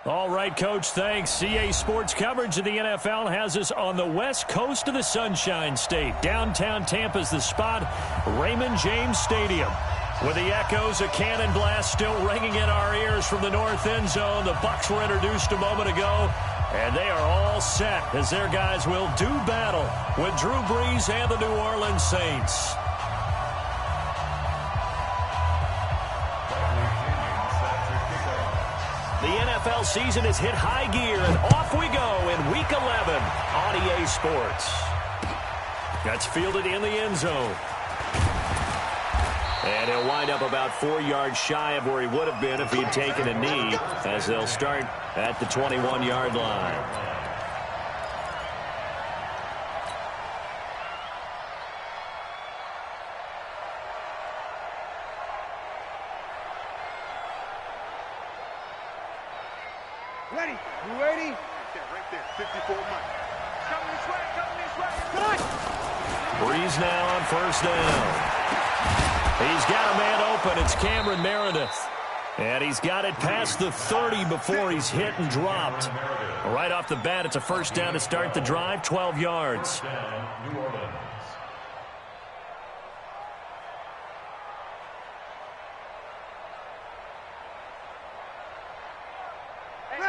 All right, Coach, thanks. CA Sports coverage of the NFL has us on the west coast of the Sunshine State. Downtown Tampa's the spot, Raymond James Stadium. With the echoes of cannon blast still ringing in our ears from the north end zone, the Bucs were introduced a moment ago, and they are all set as their guys will do battle with Drew Brees and the New Orleans Saints. The NFL season has hit high gear, and off we go in Week 11 on EA Sports. That's fielded in the end zone. And he'll wind up about 4 yards shy of where he would have been if he had taken a knee, as they'll start at the 21-yard line. Ready? You ready? Right there, 54 months. Coming this way, coming this way. Good. Brees now on first down. He's got a man open. It's Cameron Meredith. And he's got it past the 30 before he's hit and dropped. Right off the bat, it's a first down to start the drive, 12 yards.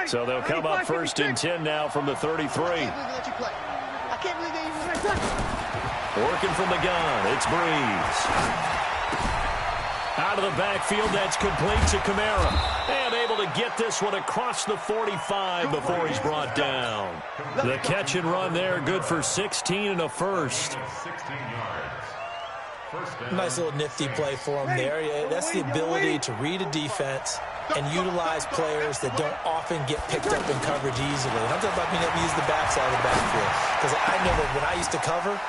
So they'll come up first and 10 now from the 33. I can't believe they even let you. Working from the gun, it's Brees. Out of the backfield, that's complete to Kamara. And able to get this one across the 45 before he's brought down. The catch and run there, good for 16 and a first. Nice little nifty play for him there. Yeah, that's the ability to read a defense and utilize players that don't often get picked up in coverage easily. And I'm talking about being able to use the backside of the backfield. Because I know that when I used to cover,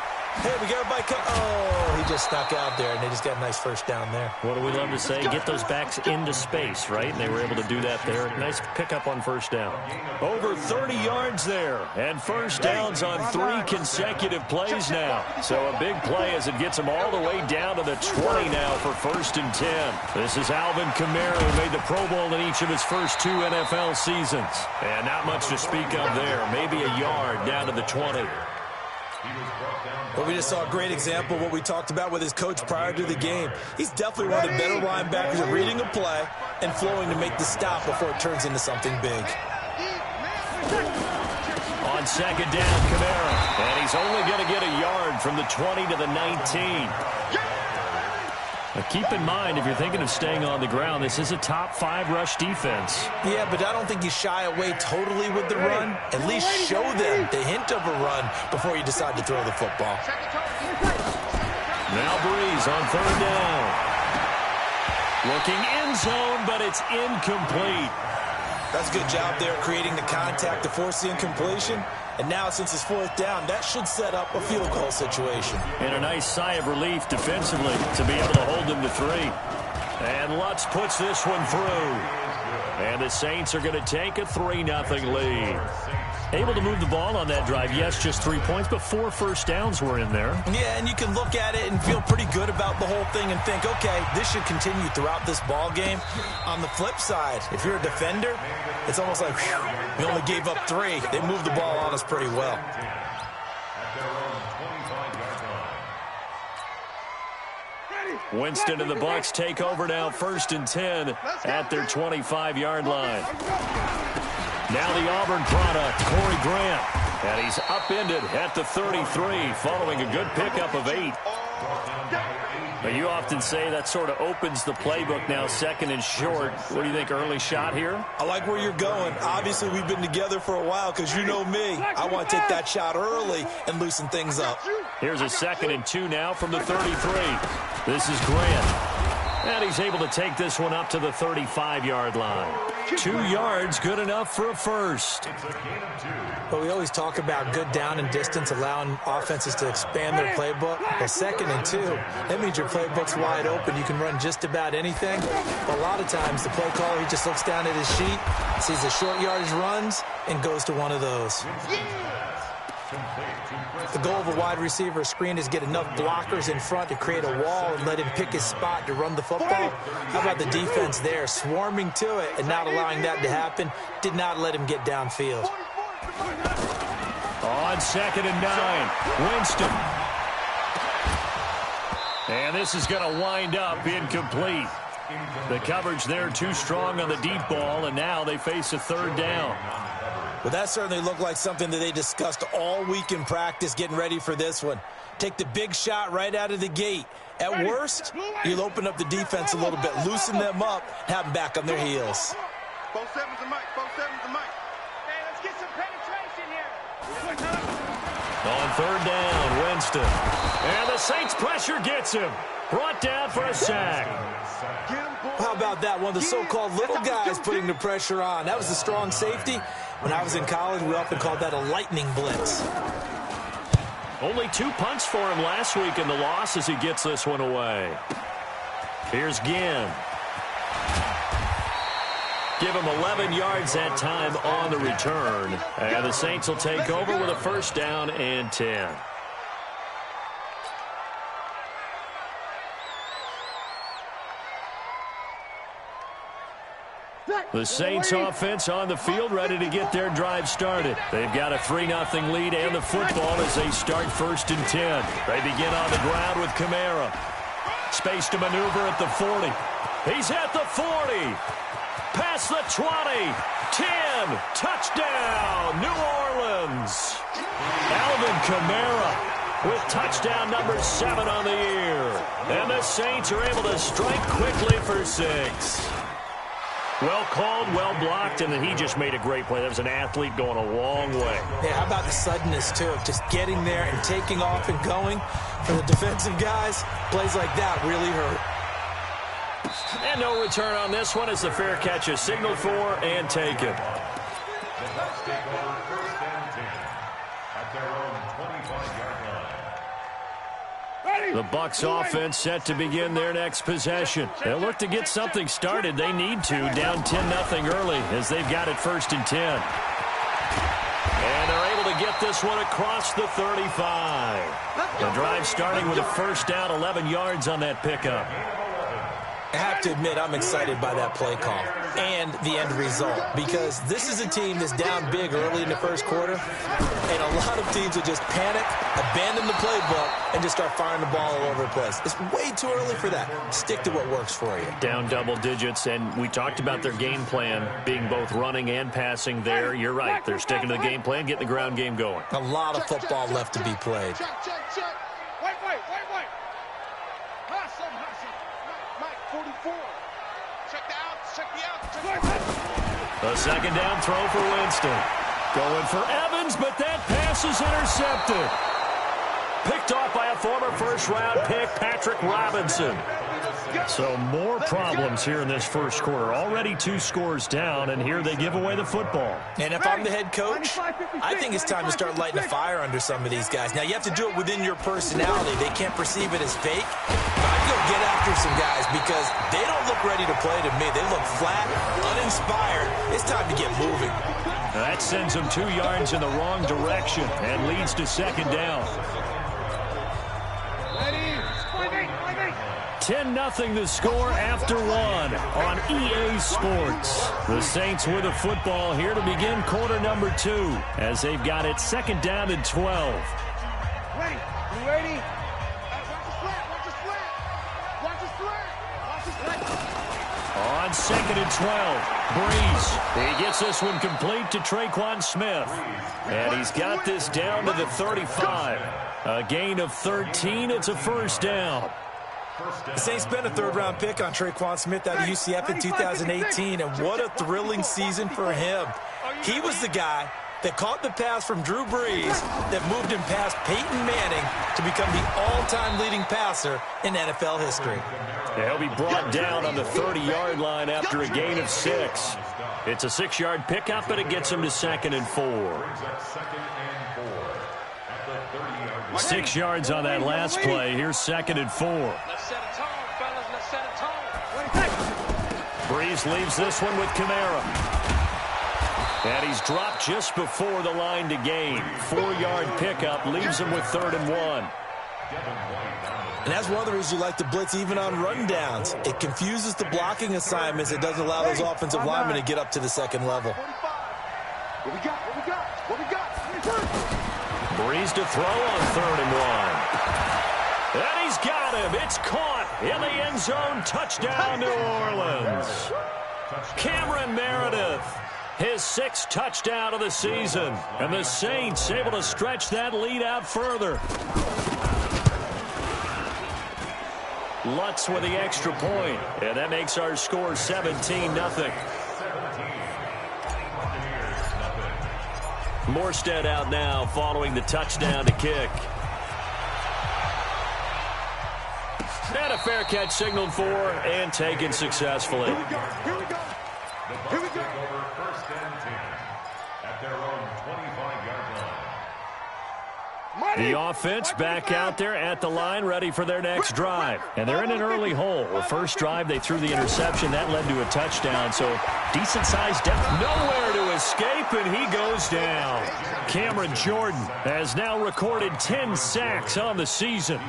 hey, we got everybody oh, he just snuck out there, and they just got a nice first down there. What do we love to say? Get those backs into space, right? And they were able to do that there. Nice pickup on first down. Over 30 yards there, and first downs on 3 consecutive plays now. So a big play as it gets them all the way down to the 20 now for first and 10. This is Alvin Kamara, who made the Pro Bowl in each of his first 2 NFL seasons. And not much to speak of there. Maybe a yard down to the 20. Well, we just saw a great example of what we talked about with his coach prior to the game. He's definitely one of the better linebackers at reading a play and flowing to make the stop before it turns into something big. On second down, Kamara. And he's only going to get a yard from the 20 to the 19. Now keep in mind, if you're thinking of staying on the ground, this is a top 5 rush defense. Yeah, but I don't think you shy away totally with the run. At least show them the hint of a run before you decide to throw the football. Now Brees on third down. Looking end zone, but it's incomplete. That's a good job there creating the contact to force the incompletion. And now, since it's 4th down, that should set up a field goal situation. And a nice sigh of relief defensively to be able to hold them to 3. And Lutz puts this one through. And the Saints are going to take a 3-0 lead. Able to move the ball on that drive. Yes, just 3 points, but 4 first downs were in there. Yeah, and you can look at it and feel pretty good about the whole thing and think, okay, this should continue throughout this ball game. On the flip side, if you're a defender, it's almost like, whew, we only gave up 3. They moved the ball on us pretty well. Winston and the Bucs take over now, first and 10 at their 25-yard line. Now the Auburn product, Corey Grant. And he's upended at the 33 following a good pickup of 8. Now you often say that sort of opens the playbook now, second and short. What do you think, early shot here? I like where you're going. Obviously, we've been together for a while because you know me. I want to take that shot early and loosen things up. Here's a 2nd and 2 now from the 33. This is Grant. And he's able to take this one up to the 35-yard line. 2 yards, good enough for a first. But we always talk about good down and distance, allowing offenses to expand their playbook. Well, 2nd and 2, that means your playbook's wide open. You can run just about anything. But a lot of times, the play caller, he just looks down at his sheet, sees the short yardage runs, and goes to one of those. The goal of a wide receiver screen is get enough blockers in front to create a wall and let him pick his spot to run the football. How about the defense there, swarming to it and not allowing that to happen? Did not let him get downfield. On 2nd and 9, Winston. And this is going to wind up incomplete. The coverage there too strong on the deep ball, and now they face a 3rd down. Well, that certainly looked like something that they discussed all week in practice getting ready for this one. Take the big shot right out of the gate. At worst, you'll open up the defense a little bit, loosen them up, have them back on their heels. 4-7's the mic, 4-7's the mic. Hey, let's get some penetration here. On 3rd down, Winston. And the Saints pressure gets him. Brought down for a sack. How about that? One of the so-called little guys putting the pressure on. That was the strong safety. When I was in college, we often called that a lightning blitz. Only 2 punts for him last week in the loss as he gets this one away. Here's Ginn. Give him 11 yards that time on the return. And the Saints will take over with a 1st down and 10. The Saints offense on the field, ready to get their drive started. They've got a 3-0 lead and the football as they start 1st and 10. They begin on the ground with Kamara. Space to maneuver at the 40. He's at the 40. Past the 20. 10. Touchdown, New Orleans. Alvin Kamara with touchdown number 7 on the year. And the Saints are able to strike quickly for 6. Well called, well blocked, and then he just made a great play. That was an athlete going a long way. Yeah, how about the suddenness, too? Just getting there and taking off and going. For the defensive guys, plays like that really hurt. And no return on this one as the fair catch is signaled for and taken. The Bucs offense set to begin their next possession. They'll look to get something started. They need to, down 10-0 early as they've got it 1st and 10. And they're able to get this one across the 35. The drive starting with a 1st down, 11 yards on that pickup. I have to admit, I'm excited by that play call and the end result because this is a team that's down big early in the 1st quarter, and a lot of teams will just panic, abandon the playbook, and just start firing the ball all over the place. It's way too early for that. Stick to what works for you. Down double digits, and we talked about their game plan being both running and passing there. You're right. They're sticking to the game plan, getting the ground game going. A lot of football left to be played. Wait. Hustle. Mike, 44. Check the out. A 2nd down throw for Winston. Going for Evans, but that pass is intercepted. Picked off by a former 1st-round pick, Patrick Robinson. So more problems here in this 1st quarter. Already 2 scores down, and here they give away the football. And if I'm the head coach, I think it's time to start lighting a fire under some of these guys. Now, you have to do it within your personality. They can't perceive it as fake. But I'd go get after some guys because they don't look ready to play to me. They look flat, uninspired. It's time to get moving. That sends them 2 yards in the wrong direction and leads to 2nd down. 10-0 the score after 1 on EA Sports. The Saints with the football here to begin quarter number 2 as they've got it 2nd down and 12. Ready? You ready? Watch the slant. On 2nd and 12, Breeze. He gets this one complete to Traquan Smith. And he's got this down to the 35. A gain of 13. It's a 1st down. The Saints spent a 3rd-round pick on Traquan Smith out of UCF in 2018, and what a thrilling season for him. He was the guy that caught the pass from Drew Brees that moved him past Peyton Manning to become the all-time leading passer in NFL history. He'll be brought down on the 30-yard line after a gain of 6. It's a 6-yard pickup, but it gets him to 2nd and 4. 6 yards on that last play. Here's 2nd and 4. Let's set a tone, fellas. Let's set a tone. Breeze leaves this one with Kamara. And he's dropped just before the line to gain. 4-yard pickup leaves him with 3rd and 1. And that's one of the reasons you like to blitz even on rundowns. It confuses the blocking assignments. It doesn't allow those offensive linemen to get up to the second level. What we got? Breeze to throw on 3rd and 1. And he's got him. It's caught in the end zone. Touchdown, New Orleans. Cameron Meredith, his 6th touchdown of the season. And the Saints able to stretch that lead out further. Lutz with the extra point. And that makes our score 17-0. Morstead out now following the touchdown to kick. And a fair catch signaled for and taken successfully. Here we go. First and 10 at their own 25-yard line. The offense back out there at the line, ready for their next drive. And they're in an early hole. The first drive, they threw the interception. That led to a touchdown, so decent-sized depth. Nowhere to escape, and he goes down. Cameron Jordan has now recorded 10 sacks on the season.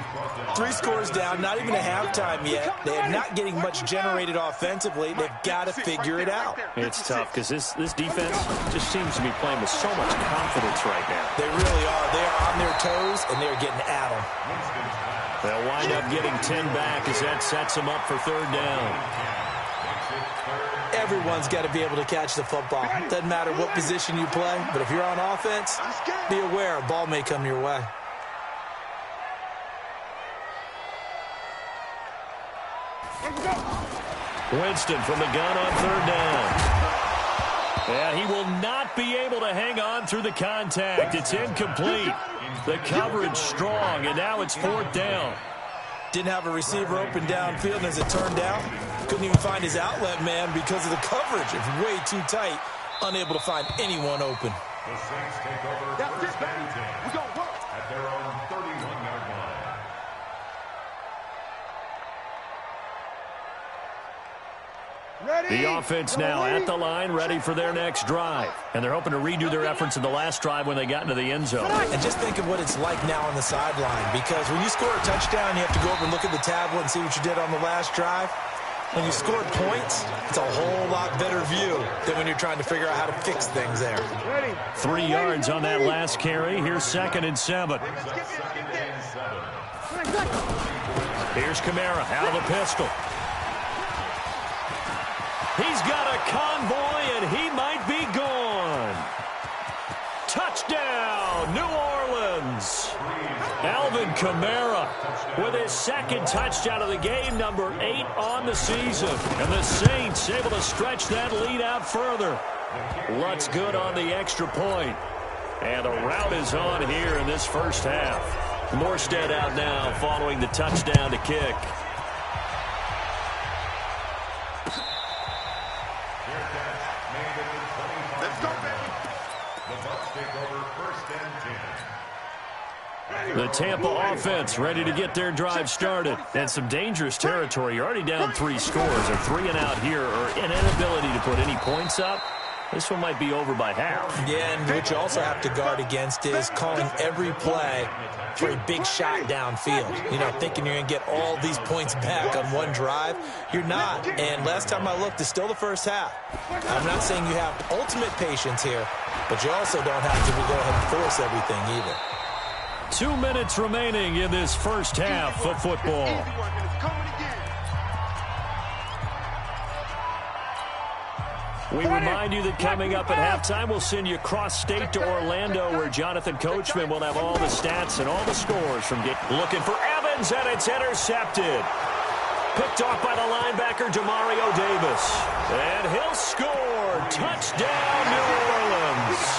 3 scores down, not even a halftime yet. They are not getting much generated offensively. They've got to figure it out. It's tough because this defense just seems to be playing with so much confidence right now. They really are. They are on their toes, and they're getting at them. They'll wind up getting 10 back as that sets them up for 3rd down. Everyone's got to be able to catch the football. Doesn't matter what position you play, but if you're on offense, be aware a ball may come your way. Winston from the gun on 3rd down. And he will not be able to hang on through the contact. It's incomplete. The coverage strong, and now it's 4th down. Didn't have a receiver open downfield, and as it turned out, couldn't even find his outlet man because of the coverage. It's way too tight, unable to find anyone open. The Saints take over first and 10 at their own 31-yard line. The offense now at the line, ready for their next drive. And they're hoping to redo their efforts in the last drive when they got into the end zone. And just think of what it's like now on the sideline, because when you score a touchdown, you have to go over and look at the tablet and see what you did on the last drive. When you score points, it's a whole lot better view than when you're trying to figure out how to fix things there. 3 yards on that last carry. Here's 2nd and 7. Here's Kamara out of the pistol. He's got a convoy, and he might be gone. Touchdown, New Orleans. Alvin Kamara with his 2nd touchdown of the game, number 8 on the season. And the Saints able to stretch that lead out further. Lutz good on the extra point. And the route is on here in this first half. Morstead out now following the touchdown to kick. The Tampa offense ready to get their drive started. And some dangerous territory. You're already down 3 scores. A 3 and out here, or an inability to put any points up. This one might be over by half. Yeah, and what you also have to guard against is calling every play for a big shot downfield. You know, thinking you're going to get all these points back on one drive. You're not. And last time I looked, it's still the first half. I'm not saying you have ultimate patience here, but you also don't have to go ahead and force everything either. 2 minutes remaining in this first half of football. We remind you that coming up at halftime, we'll send you cross-state to Orlando, where Jonathan Coachman will have all the stats and all the scores from looking for Evans, and it's intercepted. Picked off by the linebacker, Demario Davis. And he'll score. Touchdown, New Orleans.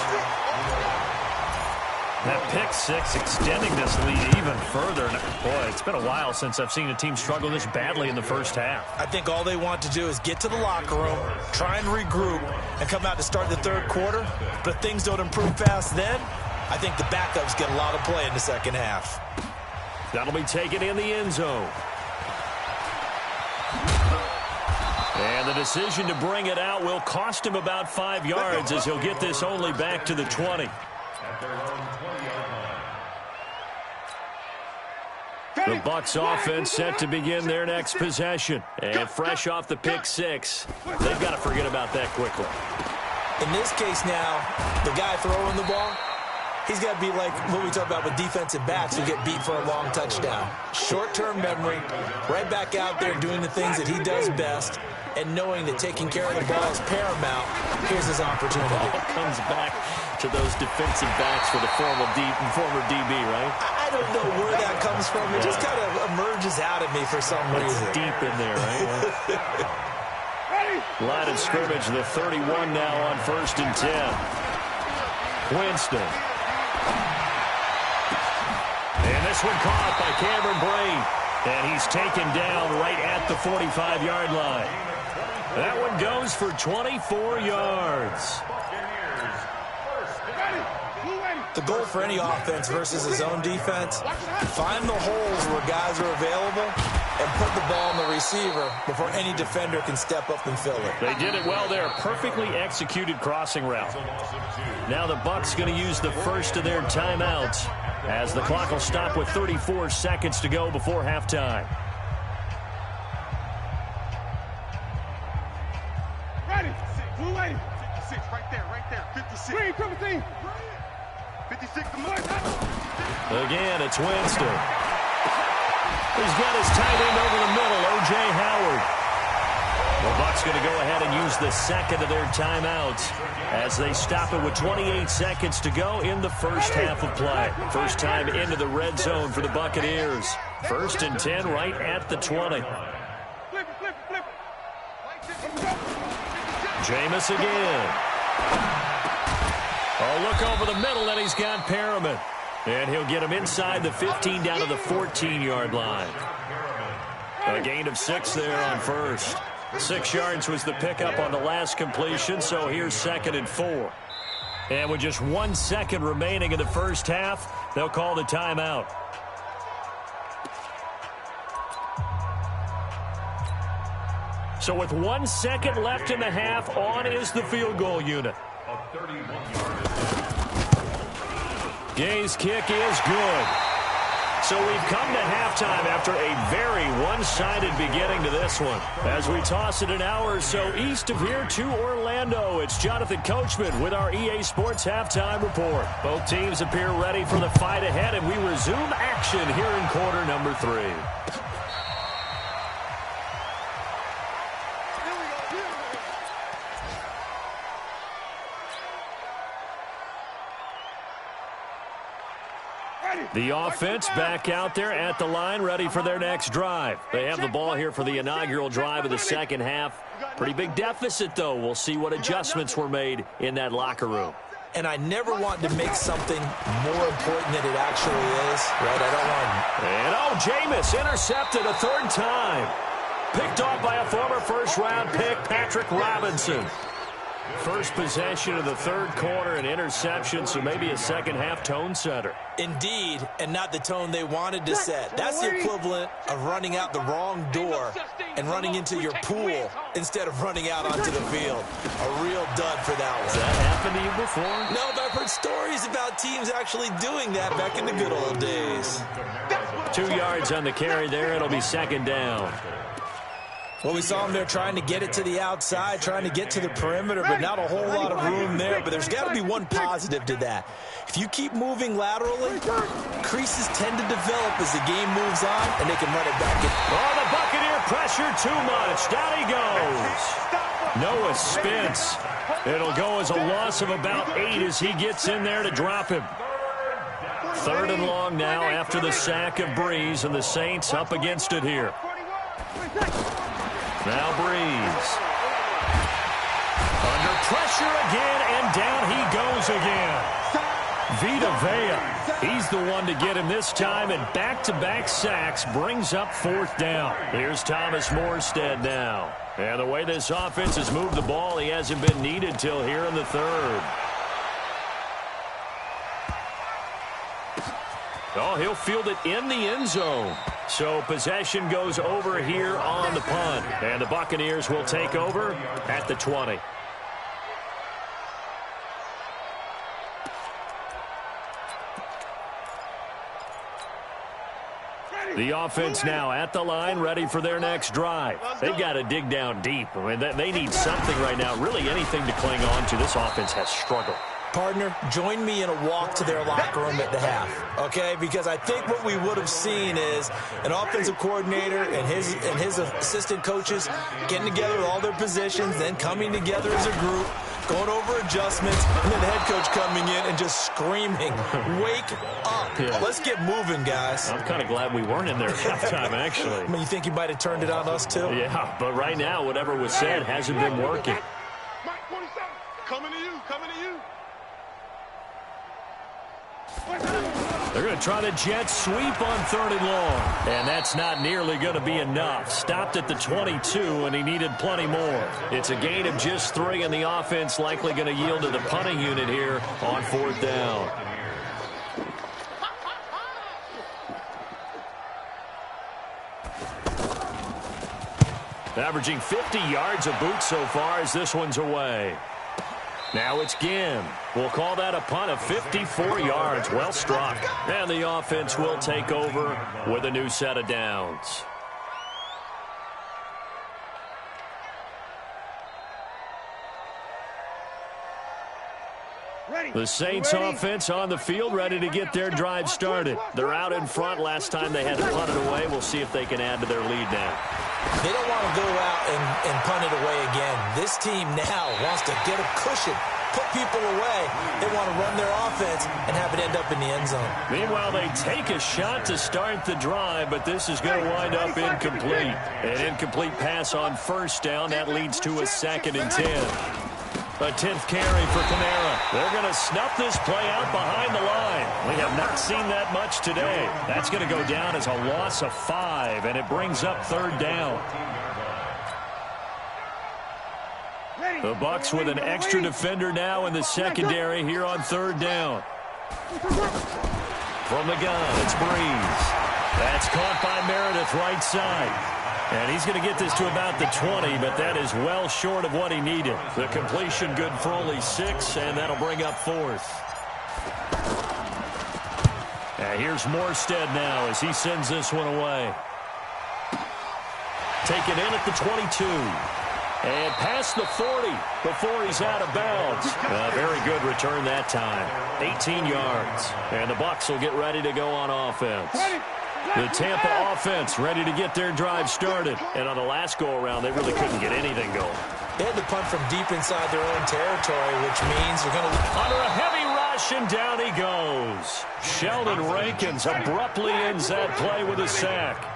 That pick six extending this lead even further. Boy, it's been a while since I've seen a team struggle this badly in the first half. I think all they want to do is get to the locker room, try and regroup, and come out to start the third quarter. But if things don't improve fast then, I think the backups get a lot of play in the second half. That'll be taken in the end zone. And And the decision to bring it out will cost him about 5 yards as he'll get this only back to the 20. The Bucs offense set to begin their next possession. And fresh off the pick six, they've got to forget about that quickly. In this case now, the guy throwing the ball, he's got to be like what we talk about with defensive backs who get beat for a long touchdown. Short-term memory, right back out there doing the things that he does best, and knowing that taking care of the ball is paramount. Here's his opportunity. Ball comes back to those defensive backs for the former DB, right? I don't know where that comes from. It just kind of emerges out of me for some reason. It's deep in there, right? Line of scrimmage, the 31 now on 1st and 10. Winston. And this one caught by Cameron Brate. And he's taken down right at the 45-yard line. That one goes for 24 yards. The goal for any offense versus his own defense, find the holes where guys are available and put the ball on the receiver before any defender can step up and fill it. They did it well there. Perfectly executed crossing route. Now the Bucs going to use the first of their timeouts as the clock will stop with 34 seconds to go before halftime. Ready. Blue lady. 56 right there. 56. Green, 17. 56 to Mike. Again, it's Winston. He's got his tight end over the middle, O.J. Howard. The Bucs going to go ahead and use the second of their timeouts as they stop it with 28 seconds to go in the first half of play. First time into the red zone for the Buccaneers. 1st and 10 right at the 20. Flip it. Jameis again. Oh, look over the middle, and he's got Perriman. And he'll get him inside the 15 down to the 14-yard line. A gain of 6 there on first. 6 yards was the pickup on the last completion, so here's 2nd and 4. And with just 1 second remaining in the first half, they'll call the timeout. So with 1 second left in the half, on is the field goal unit. Gay's kick is good. So we've come to halftime after a very one-sided beginning to this one. As we toss it an hour or so east of here to Orlando, it's Jonathan Coachman with our EA Sports Halftime Report. Both teams appear ready for the fight ahead, and we resume action here in quarter number 3. The offense back out there at the line, ready for their next drive. They have the ball here for the inaugural drive of the second half. Pretty big deficit, though. We'll see what adjustments were made in that locker room. And I never want to make something more important than it actually is, right? I don't want to. And, Jameis intercepted a 3rd time. Picked off by a former first-round pick, Patrick Robinson. First possession of the 3rd quarter, an interception, so maybe a second-half tone setter. Indeed, and not the tone they wanted to set. That's the equivalent of running out the wrong door and running into your pool instead of running out onto the field. A real dud for that one. Has that happened to you before? No, but I've heard stories about teams actually doing that back in the good old days. 2 yards on the carry there. It'll be 2nd down. Well, we saw him there trying to get it to the outside, trying to get to the perimeter, but not a whole lot of room there. But there's got to be one positive to that. If you keep moving laterally, creases tend to develop as the game moves on, and they can run it back in. Oh, the Buccaneer pressure too much. Down he goes. Noah Spence. It'll go as a loss of about 8 as he gets in there to drop him. 3rd and long now after the sack of Breeze, and the Saints up against it here. Now Breeze. Under pressure again, and down he goes again. Vita Vea, he's the one to get him this time, and back-to-back sacks brings up 4th down. Here's Thomas Morstead now. And the way this offense has moved the ball, he hasn't been needed till here in the 3rd. Oh, he'll field it in the end zone. So possession goes over here on the punt. And the Buccaneers will take over at the 20. The offense now at the line, ready for their next drive. They've got to dig down deep. I mean, they need something right now, really anything to cling on to. This offense has struggled. Partner, join me in a walk to their locker room at the half, okay? Because I think what we would have seen is an offensive coordinator and his assistant coaches getting together with all their positions, then coming together as a group, going over adjustments, and then the head coach coming in and just screaming, wake up. Yeah. Let's get moving, guys. I'm kind of glad we weren't in there at halftime, actually. I mean, you think you might have turned it on us, too? Yeah, but right now, whatever was said hasn't been working. Mike 47, coming to you, coming to you. They're going to try the jet sweep on 3rd and long. And that's not nearly going to be enough. Stopped at the 22, and he needed plenty more. It's a gain of just 3, and the offense likely going to yield to the punting unit here on 4th down. Averaging 50 yards a boot so far as this one's away. Now it's Ginn. We'll call that a punt of 54 yards. Well struck. And the offense will take over with a new set of downs. The Saints offense on the field, ready to get their drive started. They're out in front. Last time they had to punt it away. We'll see if they can add to their lead now. They don't want to go out and punt it away again. This team now wants to get a cushion, put people away. They want to run their offense and have it end up in the end zone. Meanwhile, they take a shot to start the drive, but this is going to wind up incomplete. An incomplete pass on 1st down. That leads to a 2nd and 10. A 10th carry for Kamara. They're going to snuff this play out behind the line. We have not seen that much today. That's going to go down as a loss of 5, and it brings up 3rd down. The Bucs with an extra defender now in the secondary here on 3rd down. From the gun, it's Breeze. That's caught by Meredith right side. And he's going to get this to about the 20, but that is well short of what he needed. The completion good for only 6, and that'll bring up 4th. And here's Morstead now as he sends this one away. Taken in at the 22. And past the 40 before he's out of bounds. Very good return that time. 18 yards. And the Bucs will get ready to go on offense. The Tampa offense ready to get their drive started. And on the last go-around, they really couldn't get anything going. They had to punt from deep inside their own territory, which means they're going to... Under a heavy rush, and down he goes. Sheldon Rankins abruptly ends that play with a sack.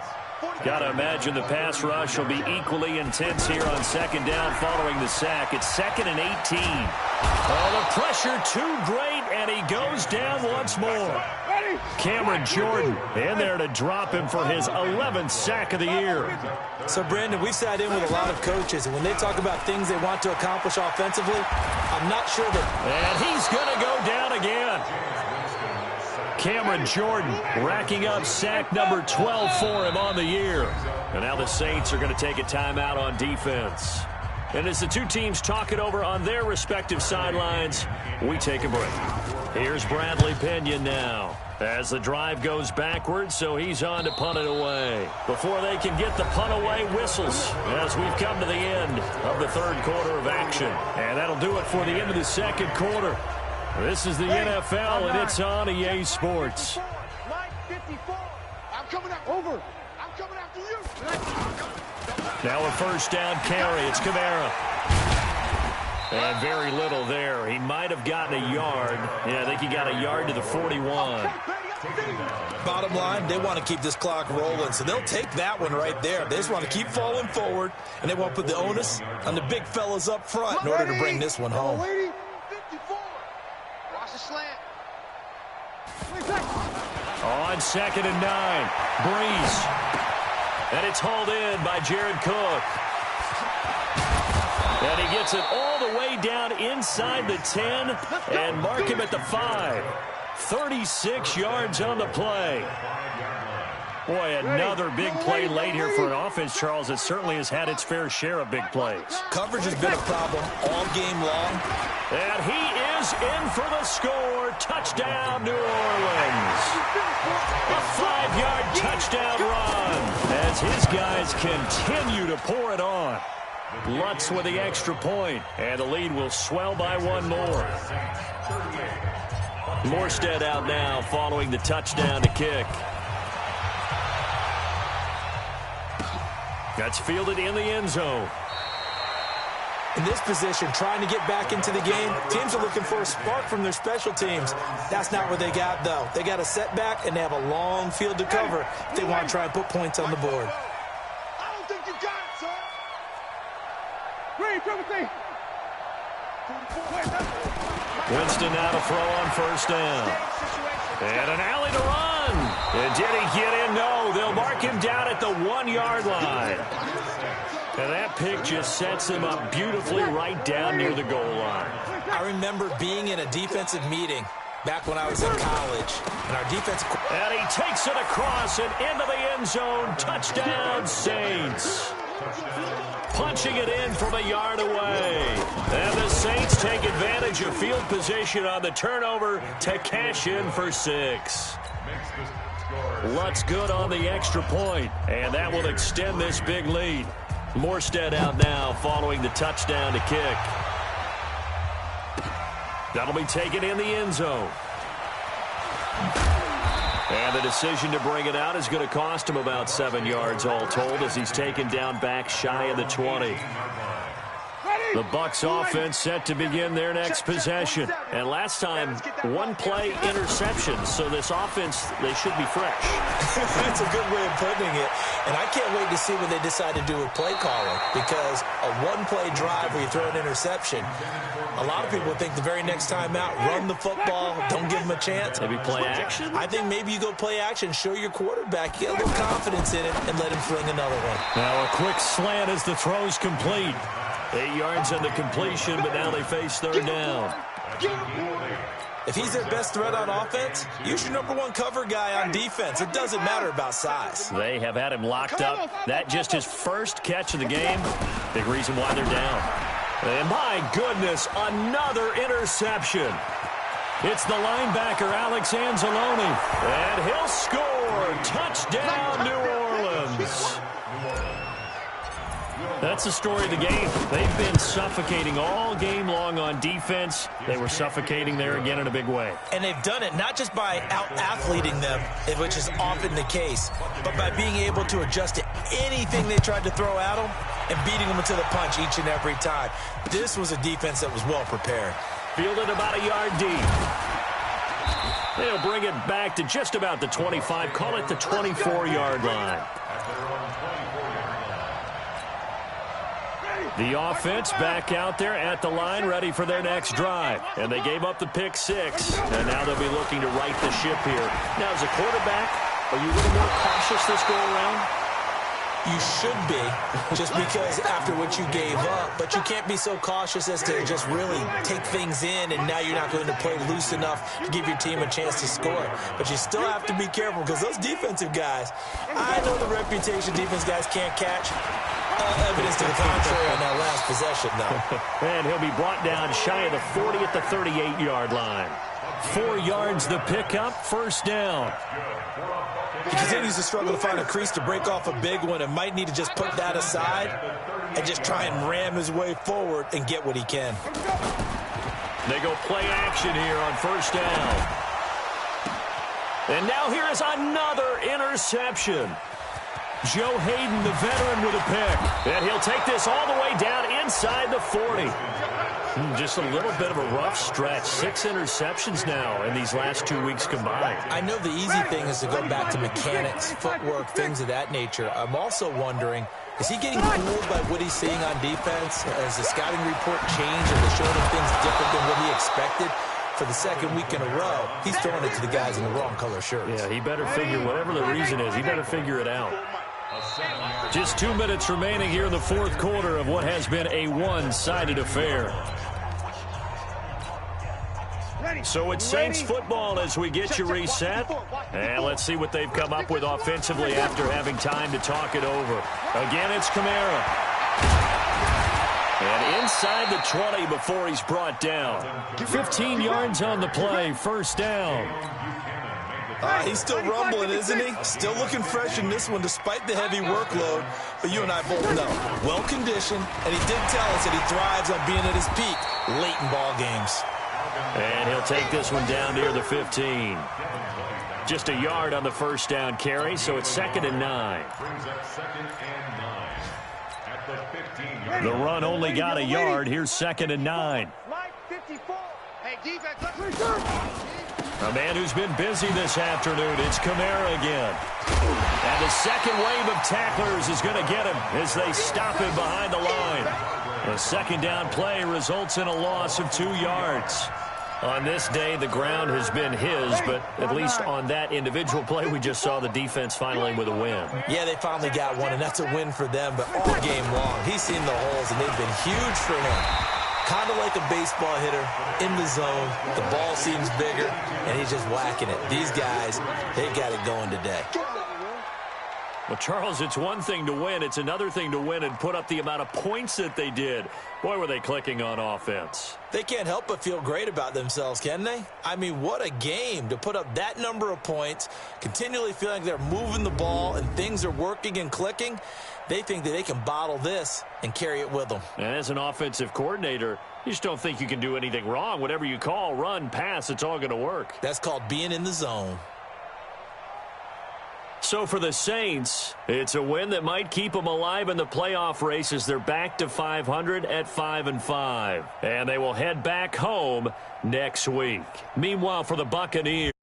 Got to imagine the pass rush will be equally intense here on 2nd down following the sack. It's 2nd and 18. Oh, the pressure too great, and he goes down once more. Cameron Jordan in there to drop him for his 11th sack of the year. So, Brandon, we've sat in with a lot of coaches, and when they talk about things they want to accomplish offensively, I'm not sure that... And he's going to go down again. Cameron Jordan racking up sack number 12 for him on the year. And now the Saints are going to take a timeout on defense. And as the two teams talk it over on their respective sidelines, we take a break. Here's Bradley Pinion now as the drive goes backwards, so he's on to punt it away. Before they can get the punt away, whistles as we've come to the end of the 3rd quarter of action. And that'll do it for the end of the 2nd quarter. This is the NFL, and it's on EA Sports. Mike 54. I'm coming up. Over. I'm coming after you. Now a 1st down carry. It's Kamara. And very little there. He might have gotten a yard. Yeah, I think he got a yard to the 41. Bottom line, they want to keep this clock rolling, so they'll take that one right there. They just want to keep falling forward, and they want to put the onus on the big fellas up front in order to bring this one home. 54. Watch the slant. On 2nd and 9, Breeze. And it's hauled in by Jared Cook. And he gets it all the way down inside the 10 and mark him at the 5. 36 yards on the play. Boy, another big play late here for an offense, Charles. It certainly has had its fair share of big plays. Coverage has been a problem all game long. And he is in for the score. Touchdown, New Orleans. A 5-yard touchdown run as his guys continue to pour it on. Lutz with the extra point, and the lead will swell by one more. Morstead out now following the touchdown to kick. That's fielded in the end zone. In this position, trying to get back into the game, teams are looking for a spark from their special teams. That's not what they got, though. They got a setback, and they have a long field to cover if they want to try and put points on the board. I don't think you got it, son. Green, Timothy. Winston now to throw on first down. And an alley to run. And did he get in? No, they'll mark him down at the 1-yard line. And that pick just sets him up beautifully right down near the goal line. I remember being in a defensive meeting back when I was in college. And our defensive... And he takes it across and into the end zone. Touchdown, Saints. Punching it in from a yard away. And the Saints take advantage of field position on the turnover to cash in for 6. Lutz good on the extra point, and that will extend this big lead. Morstead out now following the touchdown to kick. That'll be taken in the end zone. And the decision to bring it out is going to cost him about 7 yards all told as he's taken down back shy of the 20. The Bucs offense set to begin their next possession. And last time, 1-play interception. So this offense, they should be fresh. That's a good way of putting it. And I can't wait to see what they decide to do with play calling. Because a 1-play drive where you throw an interception, a lot of people think the very next time out, run the football, don't give them a chance. Maybe play action? I think maybe you go play action, show your quarterback, get a little confidence in it, and let him fling another one. Now a quick slant as the throw's complete. 8 yards on the completion, but now they face third down. If he's their best threat on offense, use your #1 cover guy on defense. It doesn't matter about size. They have had him locked up. That just his first catch of the game. Big reason why they're down. And my goodness, another interception. It's the linebacker, Alex Anzalone. And he'll score. Touchdown, New Orleans. That's the story of the game. They've been suffocating all game long on defense. They were suffocating there again in a big way. And they've done it not just by out-athleting them, which is often the case, but by being able to adjust to anything they tried to throw at them and beating them to the punch each and every time. This was a defense that was well prepared. Fielded about a yard deep. They'll bring it back to just about the 25. Call it the 24-yard line. The offense back out there at the line, ready for their next drive. And they gave up the pick 6, and now they'll be looking to right the ship here. Now, as a quarterback, are you a little more cautious this go-around? You should be, just because after what you gave up. But you can't be so cautious as to just really take things in, and now you're not going to play loose enough to give your team a chance to score. But you still have to be careful, because those defensive guys, I know the reputation defense guys can't catch. Evidence to the contrary on that last possession, though. And he'll be brought down shy of the 40 at the 38-yard line. 4 yards the pickup, first down. He continues to struggle to find a crease to break off a big one and might need to just put that aside and just try and ram his way forward and get what he can. They go play action here on first down. And now here is another interception. Joe Hayden, the veteran, with a pick. And he'll take this all the way down inside the 40. Just a little bit of a rough stretch. 6 interceptions now in these last 2 weeks combined. I know the easy thing is to go back to mechanics, footwork, things of that nature. I'm also wondering, is he getting fooled by what he's seeing on defense? Has the scouting report changed? Are they showing him things different than what he expected? For the second week in a row, he's throwing it to the guys in the wrong color shirts. Yeah, he better figure, whatever the reason is, he better figure it out. Just 2 minutes remaining here in the fourth quarter of what has been a one-sided affair. So it's Saints football as we get you reset. And let's see what they've come up with offensively after having time to talk it over. Again, it's Kamara. And inside the 20 before he's brought down. 15 yards on the play, first down. He's still rumbling, isn't he? Still looking fresh in this one despite the heavy workload. But you and I both know, well-conditioned, and he did tell us that he thrives on being at his peak late in ball games. And he'll take this one down near the 15. Just a yard on the first down carry, so it's 2nd and 9. The run only got a yard. Here's 2nd and 9. A man who's been busy this afternoon. It's Kamara again. And the second wave of tacklers is going to get him as they stop him behind the line. A second down play results in a loss of 2 yards. On this day, the ground has been his, but at least on that individual play, we just saw the defense finally with a win. Yeah, they finally got one, and that's a win for them, but all game long, he's seen the holes, and they've been huge for him. Kind of like a baseball hitter in the zone. The ball seems bigger, and he's just whacking it. These guys, they got it going today. Well, Charles, it's one thing to win. It's another thing to win and put up the amount of points that they did. Boy, were they clicking on offense. They can't help but feel great about themselves, can they? I mean, what a game to put up that number of points, continually feeling like they're moving the ball and things are working and clicking. They think that they can bottle this and carry it with them. And as an offensive coordinator, you just don't think you can do anything wrong. Whatever you call, run, pass, it's all going to work. That's called being in the zone. So for the Saints, it's a win that might keep them alive in the playoff race as they're back to 500 at 5-5. And they will head back home next week. Meanwhile, for the Buccaneers,